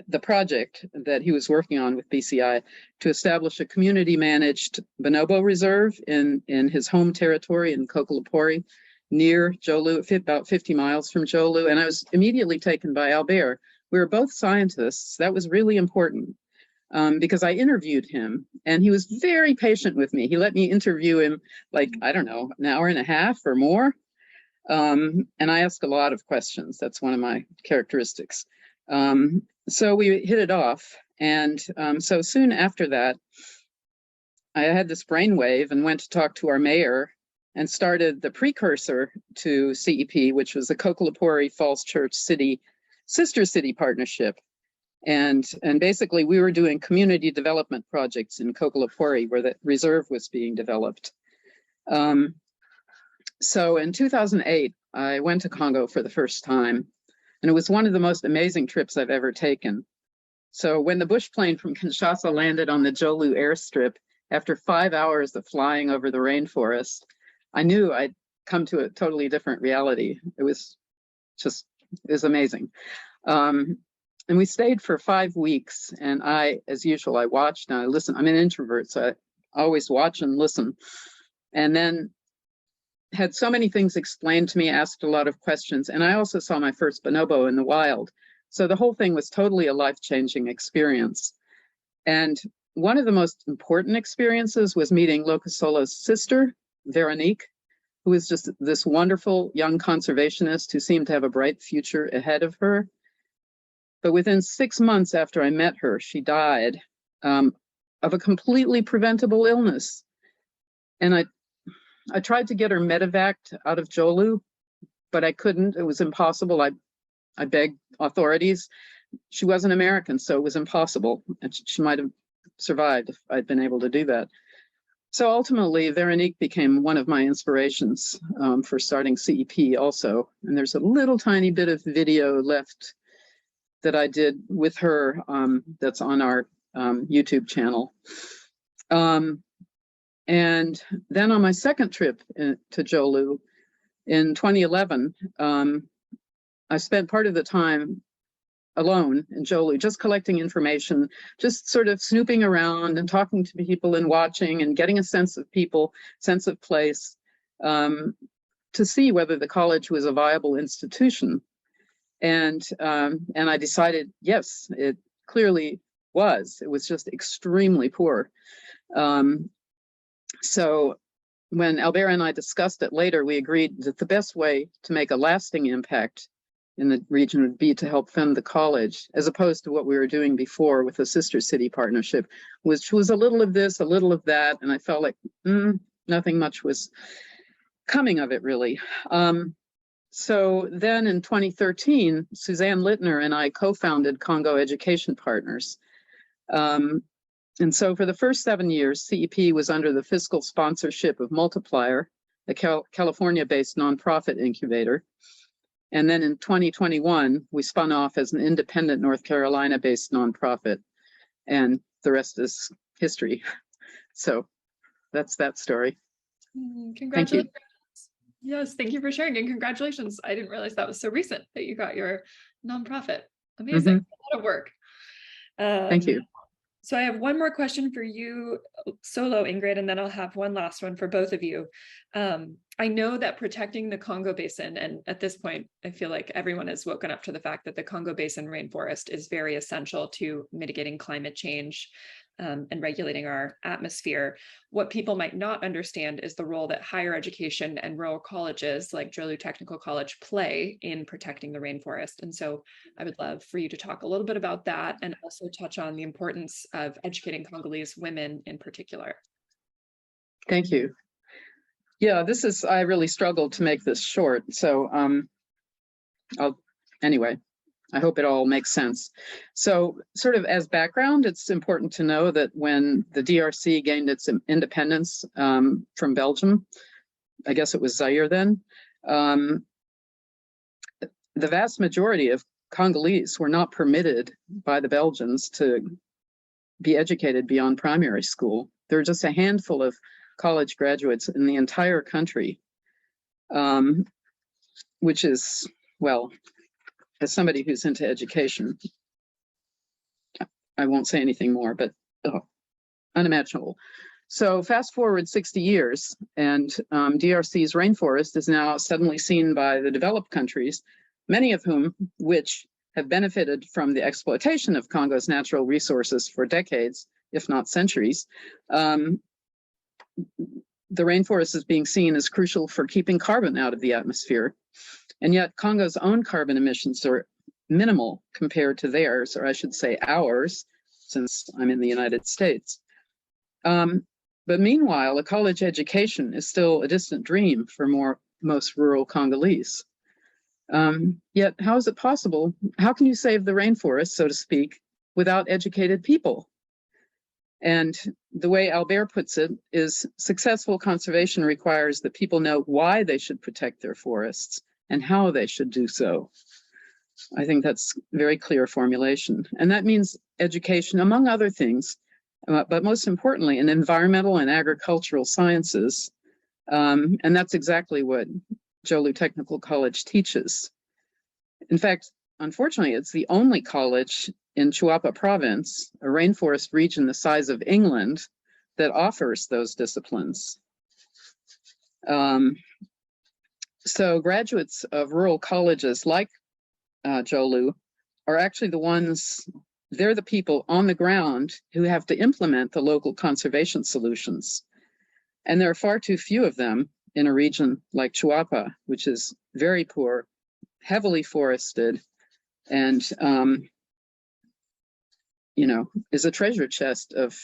the project that he was working on with BCI to establish a community-managed bonobo reserve in his home territory in Kokolopori, near Jolu, about 50 miles from Jolu. And I was immediately taken by Albert. We were both scientists. That was really important because I interviewed him, and he was very patient with me. He let me interview him like, I don't know, an hour and a half or more. And I asked a lot of questions. That's one of my characteristics. So we hit it off. And so soon after that, I had this brainwave and went to talk to our mayor and started the precursor to CEP, which was the Kokolopori Falls Church City Sister City Partnership. And basically we were doing community development projects in Kokolopori where the reserve was being developed. So in 2008, I went to Congo for the first time, and it was one of the most amazing trips I've ever taken. So when the bush plane from Kinshasa landed on the Jolu airstrip, after 5 hours of flying over the rainforest, I knew I'd come to a totally different reality. It was amazing. And we stayed for 5 weeks, and I, as usual, I watched and I listened. I'm an introvert, so I always watch and listen. And then had so many things explained to me, asked a lot of questions, and I also saw my first bonobo in the wild. So the whole thing was totally a life-changing experience. And one of the most important experiences was meeting Locasola's sister, Veronique, who was just this wonderful young conservationist who seemed to have a bright future ahead of her. But within 6 months after I met her, she died of a completely preventable illness. And I tried to get her medevaced out of Jolu, but I couldn't. It was impossible. I begged authorities. She wasn't American, so it was impossible. And she might have survived if I'd been able to do that. So ultimately, Veronique became one of my inspirations for starting CEP also. And there's a little tiny bit of video left that I did with her that's on our YouTube channel. And then on my second trip to Jolu in 2011, I spent part of the time alone in Jolu, just collecting information, just sort of snooping around and talking to people and watching and getting a sense of people, sense of place, to see whether the college was a viable institution. And I decided, yes, it clearly was. It was just extremely poor. So when Albert and I discussed it later, we agreed that the best way to make a lasting impact in the region would be to help fund the college, as opposed to what we were doing before with the Sister City Partnership, which was a little of this, a little of that, and I felt like nothing much was coming of it, really. So then in 2013, Suzanne Littner and I co-founded Congo Education Partners. And so for the first 7 years, CEP was under the fiscal sponsorship of Multiplier, a California-based nonprofit incubator. And then in 2021, we spun off as an independent North Carolina-based nonprofit, and the rest is history. So that's that story. Congratulations. Thank you. Yes, thank you for sharing, and congratulations. I didn't realize that was so recent that you got your nonprofit. Amazing. A lot of work. Thank you. So I have one more question for you solo, Ingrid, and then I'll have one last one for both of you. I know that protecting the Congo Basin, and at this point, I feel like everyone has woken up to the fact that the Congo Basin rainforest is very essential to mitigating climate change and regulating our atmosphere. What people might not understand is the role that higher education and rural colleges like Jolu Technical College play in protecting the rainforest. And so I would love for you to talk a little bit about that and also touch on the importance of educating Congolese women in particular. Thank you. Yeah, I really struggled to make this short. So anyway, I hope it all makes sense. So sort of as background, it's important to know that when the DRC gained its independence from Belgium, I guess it was Zaire then, the vast majority of Congolese were not permitted by the Belgians to be educated beyond primary school. There were just a handful of college graduates in the entire country, which is, well, as somebody who's into education, I won't say anything more, but unimaginable. So fast forward 60 years, and DRC's rainforest is now suddenly seen by the developed countries, many of whom, which have benefited from the exploitation of Congo's natural resources for decades, if not centuries. The rainforest is being seen as crucial for keeping carbon out of the atmosphere. And yet Congo's own carbon emissions are minimal compared to theirs, or I should say ours, since I'm in the United States. But meanwhile, a college education is still a distant dream for most rural Congolese. Yet how is it possible? How can you save the rainforest, so to speak, without educated people? And the way Albert puts it is successful conservation requires that people know why they should protect their forests and how they should do so. I think that's very clear formulation. And that means education, among other things, but most importantly, in environmental and agricultural sciences. And that's exactly what Jolu Technical College teaches. In fact, unfortunately, it's the only college in Chuapa province, a rainforest region the size of England, that offers those disciplines. So graduates of rural colleges like Jolu are actually they're the people on the ground who have to implement the local conservation solutions. And there are far too few of them in a region like Chuapa, which is very poor, heavily forested, and is a treasure chest of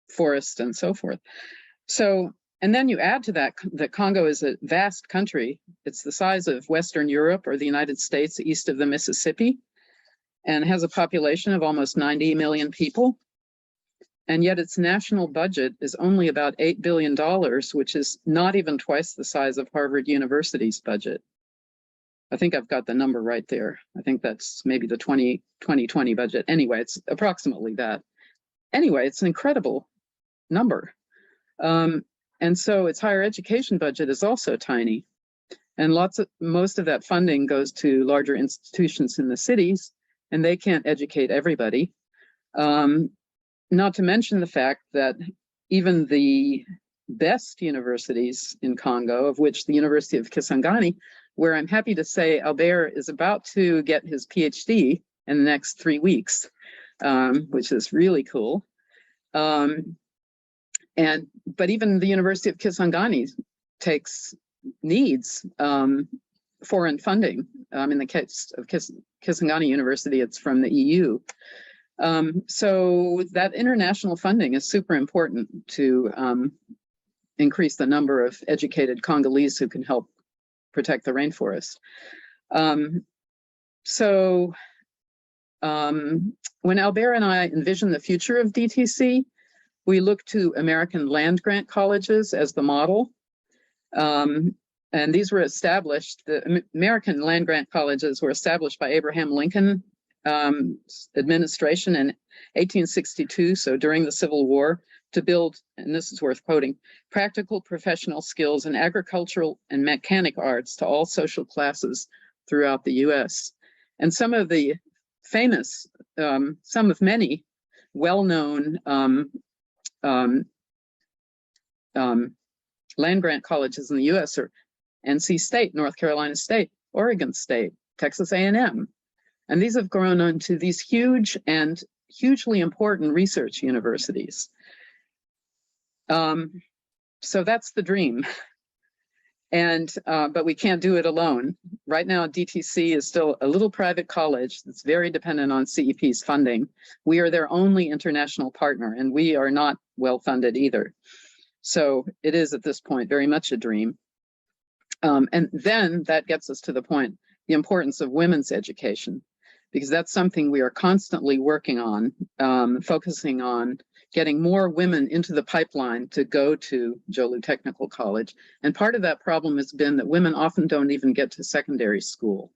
forest and so forth. So, and then you add to that Congo is a vast country. It's the size of Western Europe or the United States east of the Mississippi, and has a population of almost 90 million people. And yet its national budget is only about $8 billion, which is not even twice the size of Harvard University's budget. I think I've got the number right there. I think that's maybe the 2020 budget. Anyway, it's approximately that. Anyway, it's an incredible number. And so its higher education budget is also tiny. And most of that funding goes to larger institutions in the cities, and they can't educate everybody. Not to mention the fact that even the best universities in Congo, of which the University of Kisangani, where I'm happy to say Albert is about to get his PhD in the next 3 weeks, which is really cool. But even the University of Kisangani needs foreign funding. In the case of Kisangani University, it's from the EU. So that international funding is super important to increase the number of educated Congolese who can help protect the rainforest. When Albert and I envisioned the future of DTC, we looked to American land-grant colleges as the model. And these were established, the American land-grant colleges were established by Abraham Lincoln administration in 1862, so during the Civil War, to build, and this is worth quoting, practical professional skills in agricultural and mechanic arts to all social classes throughout the US. And some of the famous, some of many well-known land-grant colleges in the US are NC State, North Carolina State, Oregon State, Texas A&M. And these have grown into these huge and hugely important research universities. So that's the dream. And, but we can't do it alone. Right now, DTC is still a little private college that's very dependent on CEP's funding. We are their only international partner, and we are not well funded either. So it is at this point very much a dream. And then that gets us to the point, the importance of women's education, because that's something we are constantly working on, focusing on getting more women into the pipeline to go to Joliu Technical College. And part of that problem has been that women often don't even get to secondary school.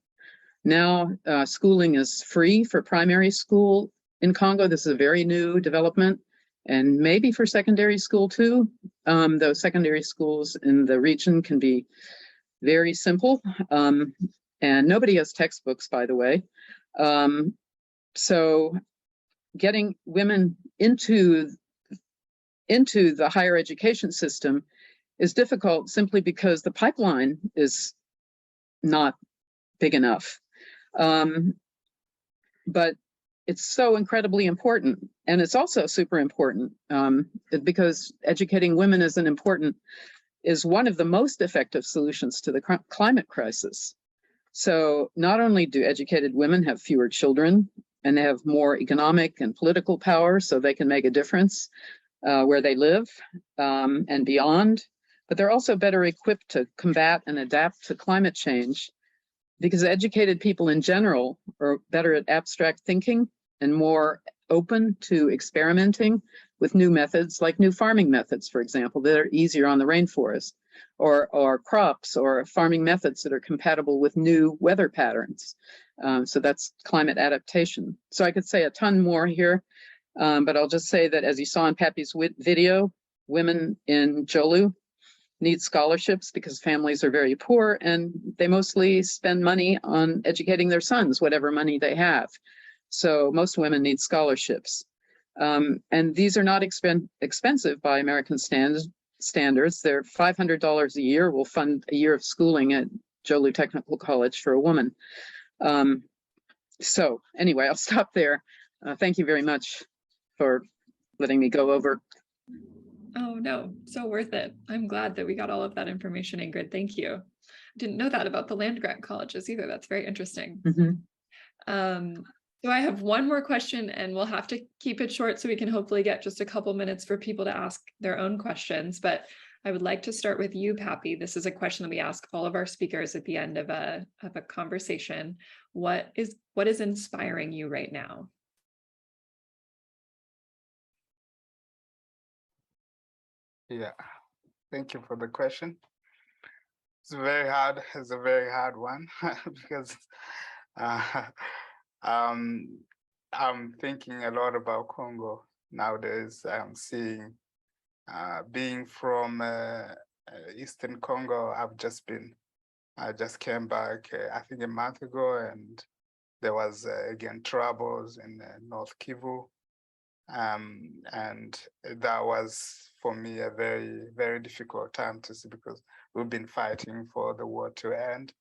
Now, schooling is free for primary school in Congo. This is a very new development, and maybe for secondary school too, though secondary schools in the region can be very simple. And nobody has textbooks, by the way. So getting women into the higher education system is difficult simply because the pipeline is not big enough. But it's so incredibly important. And it's also super important because educating women is one of the most effective solutions to the climate crisis. So not only do educated women have fewer children, and they have more economic and political power, so they can make a difference where they live and beyond, but they're also better equipped to combat and adapt to climate change, because educated people in general are better at abstract thinking and more open to experimenting with new methods, like new farming methods, for example, that are easier on the rainforest, or crops or farming methods that are compatible with new weather patterns. So that's climate adaptation. So I could say a ton more here, but I'll just say that, as you saw in Pappy's video, women in Joliu need scholarships because families are very poor and they mostly spend money on educating their sons, whatever money they have. So most women need scholarships. And these are not expensive by American standards. They're $500 a year will fund a year of schooling at Joliu Technical College for a woman. So anyway, I'll stop there. Thank you very much for letting me go over. Oh no, so worth it. I'm glad that we got all of that information, Ingrid. Thank you. Didn't know that about the land grant colleges either. That's very interesting. So I have one more question, and we'll have to keep it short so we can hopefully get just a couple minutes for people to ask their own questions. But I would like to start with you, Pappy. This is a question that we ask all of our speakers at the end of a conversation. What is inspiring you right now? Yeah, thank you for the question. It's very hard. It's a very hard one because I'm thinking a lot about Congo nowadays. I'm seeing, being from Eastern Congo, I just came back, I think a month ago, and there was again troubles in North Kivu. And that was for me a very, very difficult time to see, because we've been fighting for the war to end.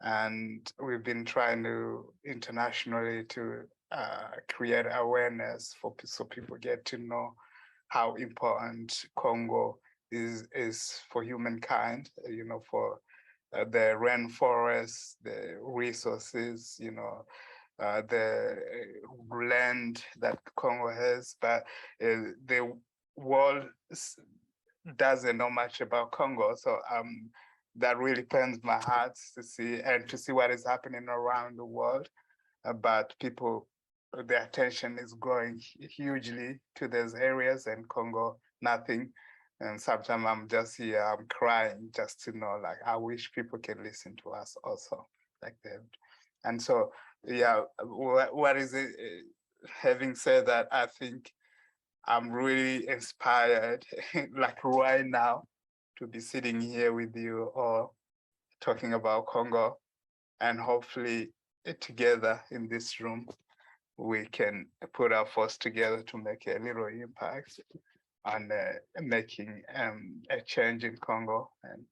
And we've been trying to internationally to create awareness so people get to know how important Congo is for humankind, you know, for the rainforests, the resources, you know, the land that Congo has, but the world doesn't know much about Congo. So that really pains my heart to see what is happening around the world. But people, their attention is growing hugely to those areas, and Congo, nothing. And sometimes I'm just here, I'm crying just to know, like, I wish people can listen to us also, like that. And so, yeah, what is it? Having said that, I think I'm really inspired, like right now, to be sitting here with you all talking about Congo, and hopefully together in this room, we can put our force together to make a little impact on making a change in Congo, and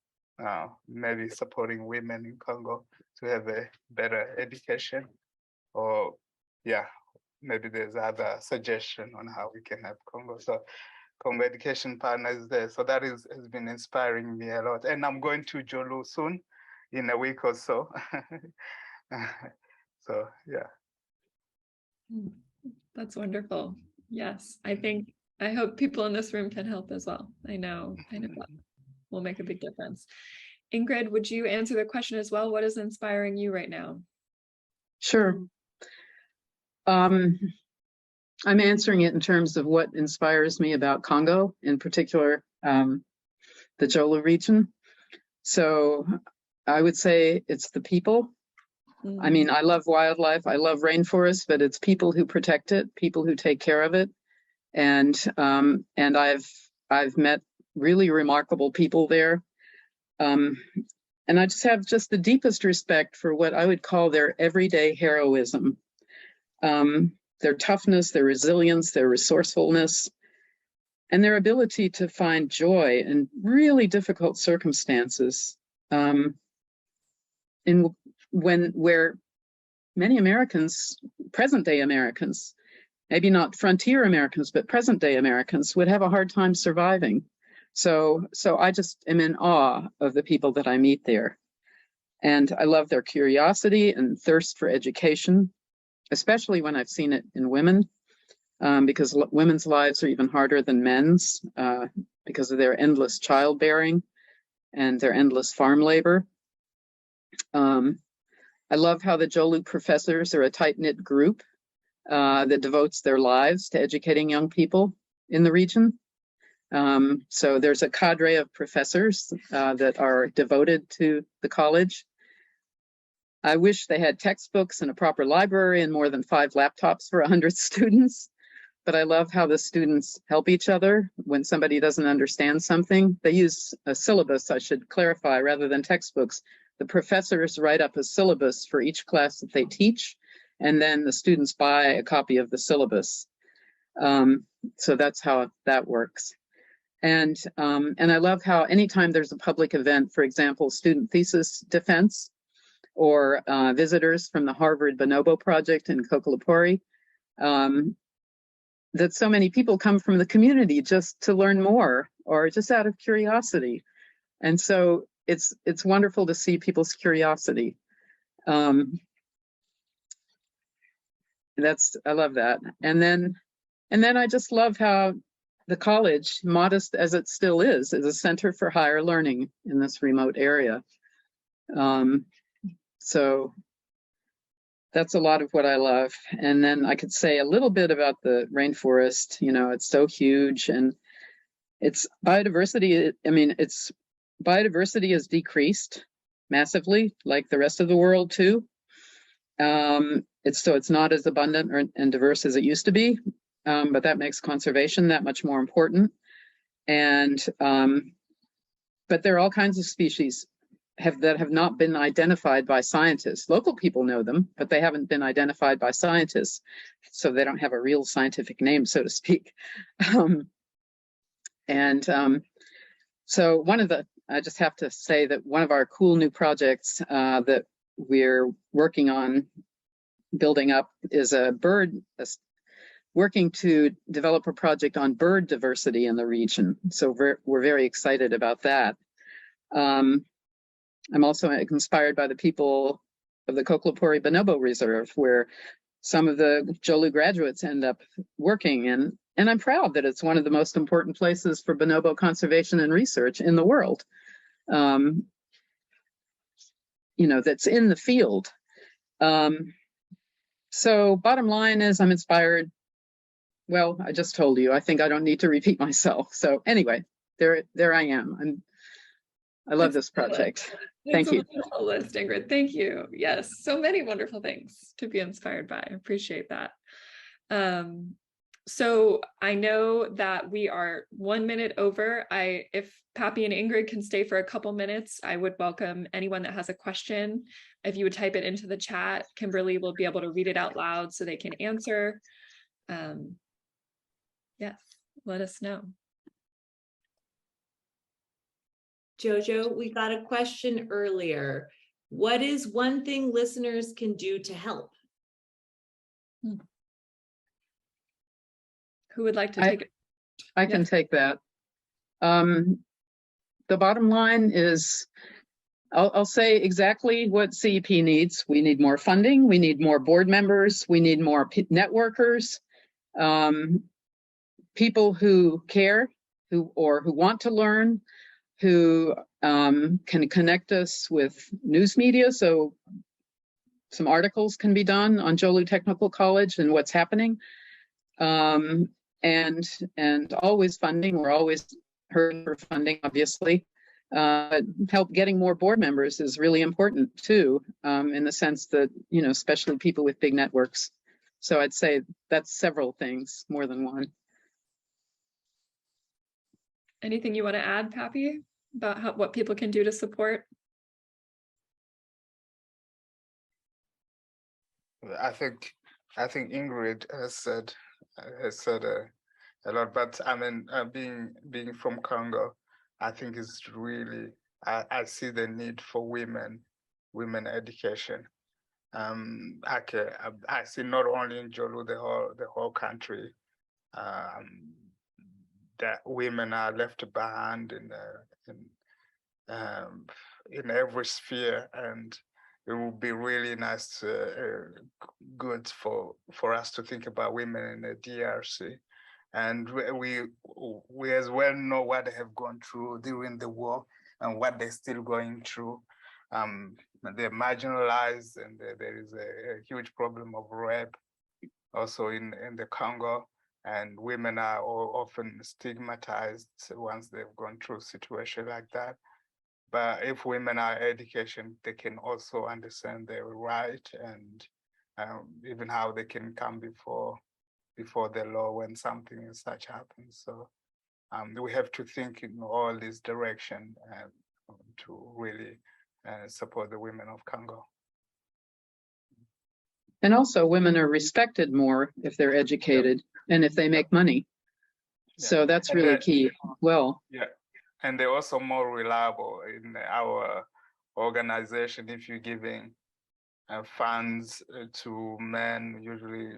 maybe supporting women in Congo to have a better education. Or yeah, maybe there's other suggestion on how we can help Congo. So Congo Education Partners there. So that has been inspiring me a lot. And I'm going to Jolu soon, in a week or so. So yeah. That's wonderful. Yes, I hope people in this room can help as well. I know that will make a big difference. Ingrid, would you answer the question as well? What is inspiring you right now? Sure. I'm answering it in terms of what inspires me about Congo, in particular, the Jolu region. So I would say it's the people. I mean, I love wildlife, I love rainforests, but it's people who protect it, people who take care of it. And I've met really remarkable people there. And I just have just the deepest respect for what I would call their everyday heroism. Their toughness, their resilience, their resourcefulness, and their ability to find joy in really difficult circumstances. Where many Americans, present-day Americans, maybe not frontier Americans, but present-day Americans would have a hard time surviving. So I just am in awe of the people that I meet there. And I love their curiosity and thirst for education, especially when I've seen it in women, because women's lives are even harder than men's because of their endless childbearing and their endless farm labor. I love how the Jolu professors are a tight-knit group that devotes their lives to educating young people in the region. So there's a cadre of professors that are devoted to the college. I wish they had textbooks and a proper library and more than 5 laptops for 100 students. But I love how the students help each other when somebody doesn't understand something. They use a syllabus, I should clarify, rather than textbooks. The professors write up a syllabus for each class that they teach, and then the students buy a copy of the syllabus. So that's how that works. And I love how anytime there's a public event, for example, student thesis defense, or visitors from the Harvard Bonobo Project in Kokolopori, that so many people come from the community just to learn more or just out of curiosity. And so it's wonderful to see people's curiosity. I love that. And then I just love how the college, modest as it still is a center for higher learning in this remote area. So that's a lot of what I love. And then I could say a little bit about the rainforest. You know, it's so huge, and its biodiversity, its biodiversity has decreased massively, like the rest of the world too. It's not as abundant and diverse as it used to be, but that makes conservation that much more important. And but there are all kinds of species that have not been identified by scientists. Local people know them, but they haven't been identified by scientists, so they don't have a real scientific name, so to speak. So I just have to say that one of our cool new projects that we're working on building up is working to develop a project on bird diversity in the region. So we're very excited about that. I'm also inspired by the people of the Kokolopori Bonobo Reserve, where some of the Jolu graduates end up working. And I'm proud that it's one of the most important places for bonobo conservation and research in the world. That's in the field. So bottom line is I'm inspired. Well, I just told you, I think I don't need to repeat myself. So anyway, there I am. I love this project. Thank you. Wonderful list, Ingrid. Thank you. Yes, so many wonderful things to be inspired by. I appreciate that. So I know that we are 1 minute over. If Pappy and Ingrid can stay for a couple minutes, I would welcome anyone that has a question if you would type it into the chat, Kimberly will be able to read it out loud so they can answer. Yes, let us know. Jojo, we got a question earlier. What is one thing listeners can do to help? Who would like to take it? I can take that. The bottom line is, I'll say exactly what CEP needs. We need more funding. We need more board members. We need more networkers, people who care, who want to learn, who can connect us with news media. So some articles can be done on Joliu Technical College and what's happening. And always funding. We're always hurting for funding, obviously. Help getting more board members is really important too, in the sense that, you know, especially people with big networks. So I'd say that's several things, more than one. Anything you want to add, Pappy, about what people can do to support? I think Ingrid has said a lot, but I mean, being from Congo, I think it's really, I see the need for women education. I see not only in Joliu, the whole country, that women are left behind in every sphere, and it would be really nice, good for us to think about women in the DRC. And we as well know what they have gone through during the war and what they're still going through. They're marginalized, and there is a huge problem of rape also in the Congo. And women are often stigmatized once they've gone through a situation like that. But if women are educated, they can also understand their right, and even how they can come before the law when something as such happens. So we have to think in all this direction to really support the women of Congo. And also women are respected more if they're educated and if they make money. Yeah. So that's really key. Well, yeah. And they're also more reliable in our organization. If you're giving funds to men, usually,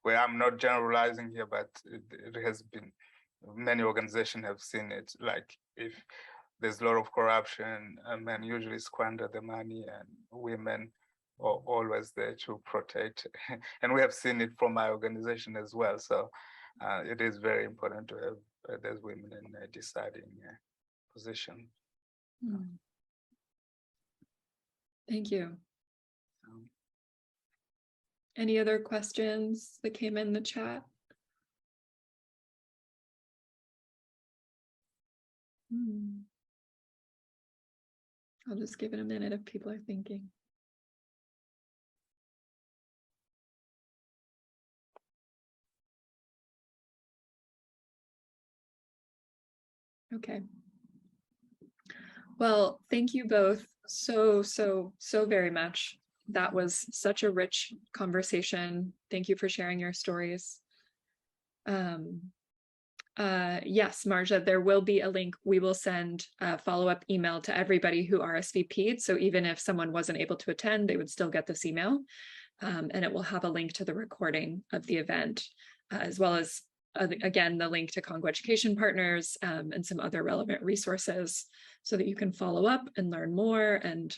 well, I'm not generalizing here, but it has been, many organizations have seen it. Like if there's a lot of corruption, men usually squander the money, and women are always there to protect. And we have seen it from my organization as well. So it is very important to have those women in a deciding position. Thank you. Any other questions that came in the chat? I'll just give it a minute if people are thinking. Okay. Well, thank you both so very much. That was such a rich conversation. Thank you for sharing your stories. Yes, Marja, there will be a link. We will send a follow-up email to everybody who RSVP'd. So even if someone wasn't able to attend, they would still get this email. And it will have a link to the recording of the event, as well as, again, the link to Congo Education Partners and some other relevant resources so that you can follow up and learn more and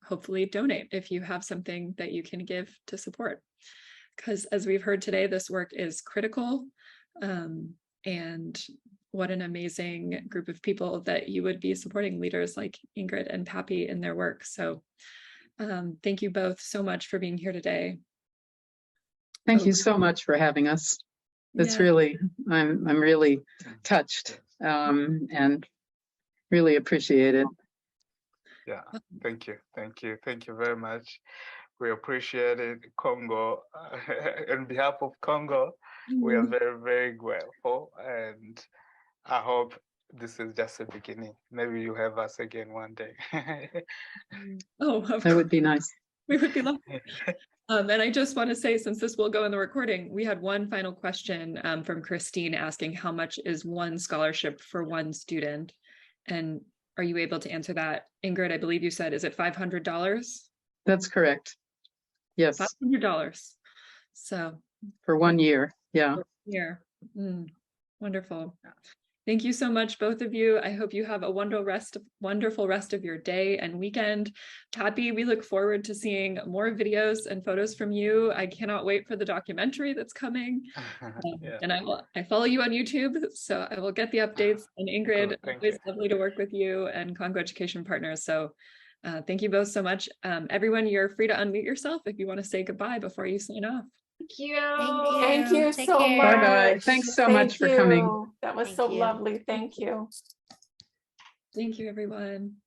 hopefully donate if you have something that you can give to support. Because as we've heard today, this work is critical. And what an amazing group of people that you would be supporting, leaders like Ingrid and Pappy in their work. So thank you both so much for being here today. Thank you so much for having us. It's really, I'm really touched and really appreciate it. Yeah, thank you very much. We appreciate it, Congo. On behalf of Congo, we are very, very grateful, and I hope this is just a beginning. Maybe you have us again one day. Oh, That would be nice. we would be lucky. And I just want to say, since this will go in the recording, we had one final question from Christine asking how much is one scholarship for one student? And are you able to answer that? Ingrid, I believe you said, is it $500? That's correct. Yes, $500. So for 1 year. Yeah. here. Wonderful. Thank you so much, both of you. I hope you have a wonderful rest of your day and weekend. Happy, we look forward to seeing more videos and photos from you. I cannot wait for the documentary that's coming. Yeah. And I follow you on YouTube, so I will get the updates. And Ingrid, Cool, thank always you. lovely to work with you, and Congo Education Partners. So thank you both so much. Everyone, you're free to unmute yourself if you want to say goodbye before you sign off. Thank you. Thank you Take so care. much. Bye-bye. Thanks so much for coming. You. That was Thank so you. lovely. Thank you. Thank you, everyone.